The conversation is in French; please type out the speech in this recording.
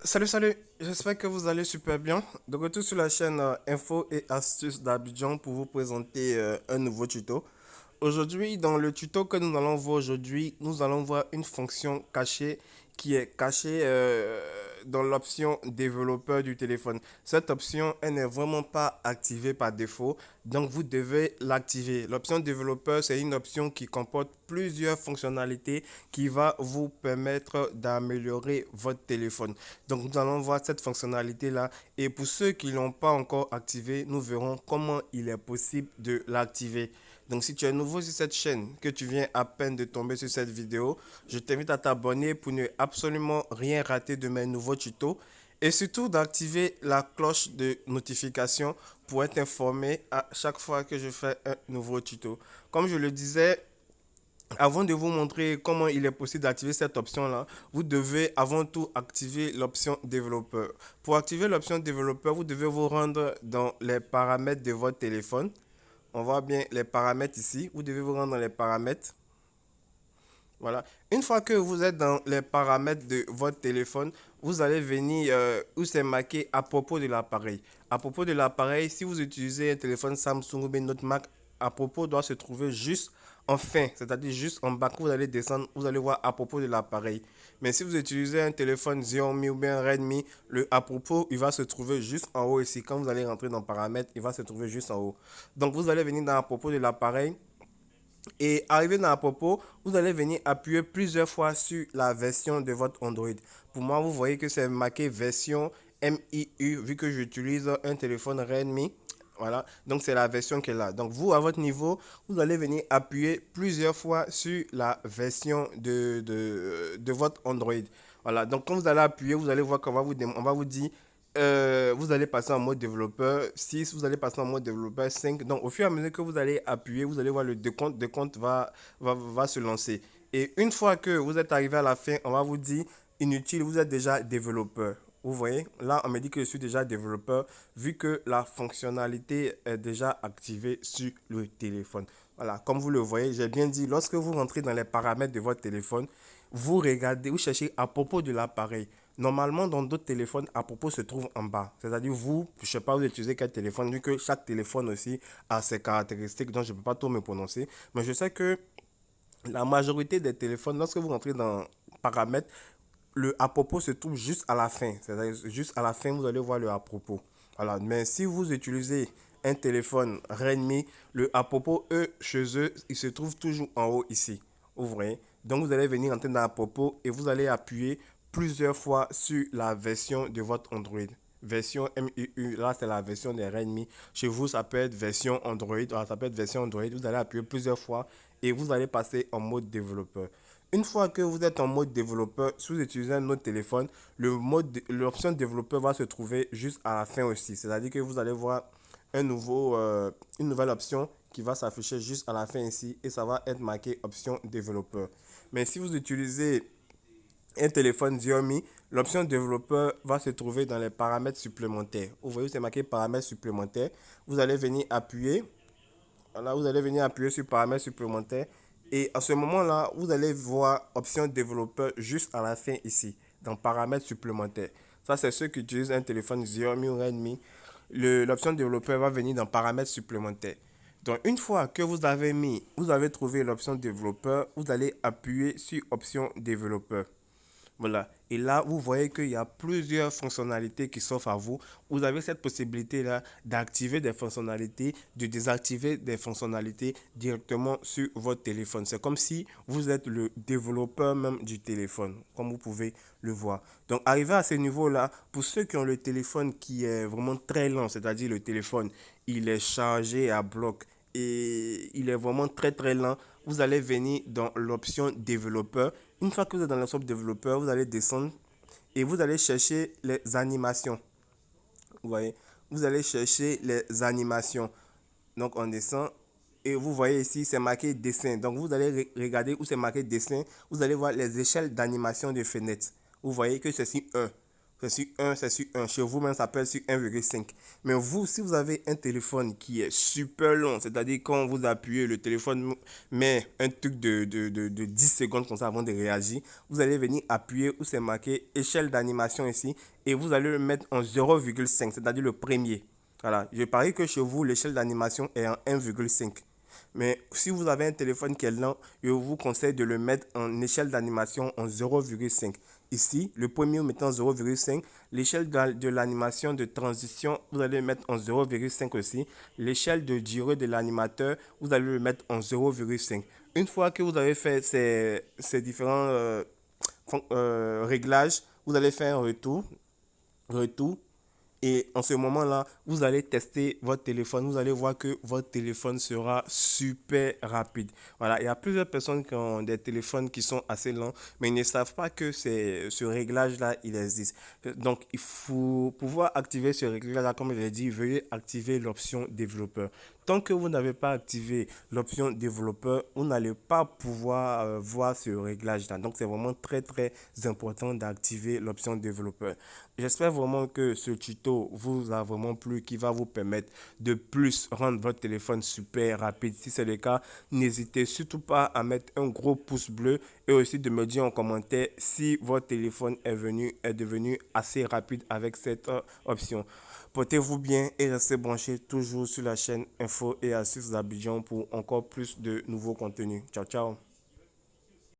Salut, j'espère que vous allez super bien. De retour sur la chaîne Info et Astuces d'Abidjan pour vous présenter un nouveau tuto. Aujourd'hui, dans le tuto que nous allons voir aujourd'hui, nous allons voir une fonction cachée qui est cachée dans l'option développeur du téléphone. Cette option, elle n'est vraiment pas activée par défaut, donc vous devez l'activer. L'option développeur, c'est une option qui comporte plusieurs fonctionnalités qui va vous permettre d'améliorer votre téléphone. Donc nous allons voir cette fonctionnalité-là et pour ceux qui ne l'ont pas encore activé, nous verrons comment il est possible de l'activer. Donc si tu es nouveau sur cette chaîne, que tu viens à peine de tomber sur cette vidéo, je t'invite à t'abonner pour ne absolument rien rater de mes nouveaux tutos et surtout d'activer la cloche de notification pour être informé à chaque fois que je fais un nouveau tuto. Comme je le disais, avant de vous montrer comment il est possible d'activer cette option-là, vous devez avant tout activer l'option développeur. Pour activer l'option développeur, vous devez vous rendre dans les paramètres de votre téléphone. On voit bien les paramètres ici. Vous devez vous rendre dans les paramètres. Voilà. Une fois que vous êtes dans les paramètres de votre téléphone, vous allez venir où c'est marqué à propos de l'appareil. À propos de l'appareil, si vous utilisez un téléphone Samsung ou bien notre Mac, à propos doit se trouver juste en fin, c'est-à-dire juste en bas. Quand vous allez descendre, vous allez voir à propos de l'appareil. Mais si vous utilisez un téléphone Xiaomi ou bien Redmi, le à propos, il va se trouver juste en haut ici. Quand vous allez rentrer dans paramètres, il va se trouver juste en haut. Donc vous allez venir dans à propos de l'appareil. Et arrivé dans à propos, vous allez venir appuyer plusieurs fois sur la version de votre Android. Pour moi, vous voyez que c'est marqué version MIU vu que j'utilise un téléphone Redmi. Voilà, donc c'est la version qu'elle a. Donc vous, à votre niveau, vous allez venir appuyer plusieurs fois sur la version de votre Android. Voilà, donc quand vous allez appuyer, vous allez voir qu'on va on va vous dire vous allez passer en mode développeur 6, vous allez passer en mode développeur 5. Donc, au fur et à mesure que vous allez appuyer, vous allez voir le décompte va se lancer. Et une fois que vous êtes arrivé à la fin, on va vous dire inutile, vous êtes déjà développeur. Vous voyez, là, on me dit que je suis déjà développeur vu que la fonctionnalité est déjà activée sur le téléphone. Voilà, comme vous le voyez, j'ai bien dit, lorsque vous rentrez dans les paramètres de votre téléphone, vous regardez, vous cherchez à propos de l'appareil. Normalement, dans d'autres téléphones, à propos se trouve en bas. C'est-à-dire, vous, je ne sais pas, vous utilisez quel téléphone, vu que chaque téléphone aussi a ses caractéristiques, donc je ne peux pas tout me prononcer. Mais je sais que la majorité des téléphones, lorsque vous rentrez dans paramètres, le à propos se trouve juste à la fin. C'est-à-dire, juste à la fin, vous allez voir le à propos. Voilà. Mais si vous utilisez un téléphone Redmi, le à propos, eux, chez eux, il se trouve toujours en haut ici. Vous voyez. Donc, vous allez venir entrer dans à propos et vous allez appuyer plusieurs fois sur la version de votre Android. Version MIU, là c'est la version des Redmi. Chez vous, ça peut être version Android, ça peut être version Android. Vous allez appuyer plusieurs fois et vous allez passer en mode développeur. Une fois que vous êtes en mode développeur, si vous utilisez un autre téléphone, l'option développeur va se trouver juste à la fin aussi. C'est-à-dire que vous allez voir une nouvelle option qui va s'afficher juste à la fin ici et ça va être marqué option développeur. Mais si vous utilisez un téléphone Xiaomi, l'option développeur va se trouver dans les paramètres supplémentaires. Vous voyez, c'est marqué paramètres supplémentaires. Vous allez venir appuyer. Voilà, vous allez venir appuyer sur paramètres supplémentaires. Et à ce moment-là, vous allez voir option développeur juste à la fin ici, dans paramètres supplémentaires. Ça, c'est ceux qui utilisent un téléphone Xiaomi ou Redmi. L'option développeur va venir dans paramètres supplémentaires. Donc, une fois que vous avez trouvé l'option développeur, vous allez appuyer sur option développeur. Voilà. Et là, vous voyez qu'il y a plusieurs fonctionnalités qui s'offrent à vous. Vous avez cette possibilité-là d'activer des fonctionnalités, de désactiver des fonctionnalités directement sur votre téléphone. C'est comme si vous êtes le développeur même du téléphone, comme vous pouvez le voir. Donc, arrivé à ce niveau-là, pour ceux qui ont le téléphone qui est vraiment très lent, c'est-à-dire le téléphone, il est chargé à bloc et il est vraiment très très lent, vous allez venir dans l'option développeur. Une fois que vous êtes dans l'option développeur, vous allez descendre et vous allez chercher les animations. Vous voyez, vous allez chercher les animations. Donc on descend et vous voyez ici, c'est marqué dessin. Donc vous allez regarder où c'est marqué dessin. Vous allez voir les échelles d'animation de fenêtres. Vous voyez que c'est 1. c'est sur un, c'est sur un. Chez vous même, ça peut être sur 1,5. Mais vous, si vous avez un téléphone qui est super long, c'est-à-dire quand vous appuyez, le téléphone met un truc de 10 secondes comme ça avant de réagir, vous allez venir appuyer où c'est marqué échelle d'animation ici et vous allez le mettre en 0,5, c'est-à-dire le premier. Voilà, je parie que chez vous, l'échelle d'animation est en 1,5. Mais si vous avez un téléphone qui est lent, je vous conseille de le mettre en échelle d'animation en 0,5. Ici, le premier, vous mettez en 0,5. L'échelle de l'animation de transition, vous allez le mettre en 0,5 aussi. L'échelle de durée de l'animateur, vous allez le mettre en 0,5. Une fois que vous avez fait ces différents réglages, vous allez faire un retour. Et en ce moment-là, vous allez tester votre téléphone. Vous allez voir que votre téléphone sera super rapide. Voilà, il y a plusieurs personnes qui ont des téléphones qui sont assez lents, mais ils ne savent pas que ce réglage-là, il existe. Donc, il faut pouvoir activer ce réglage-là, comme je l'ai dit, veuillez activer l'option développeur. Tant que vous n'avez pas activé l'option développeur, vous n'allez pas pouvoir voir ce réglage-là. Donc, c'est vraiment très, très important d'activer l'option développeur. J'espère vraiment que ce tuto vous a vraiment plu, qui va vous permettre de plus rendre votre téléphone super rapide. Si c'est le cas, n'hésitez surtout pas à mettre un gros pouce bleu et aussi de me dire en commentaire si votre téléphone est devenu assez rapide avec cette option. Portez-vous bien et restez branchés toujours sur la chaîne Info et Astuces d'Abidjan pour encore plus de nouveaux contenus. Ciao, ciao.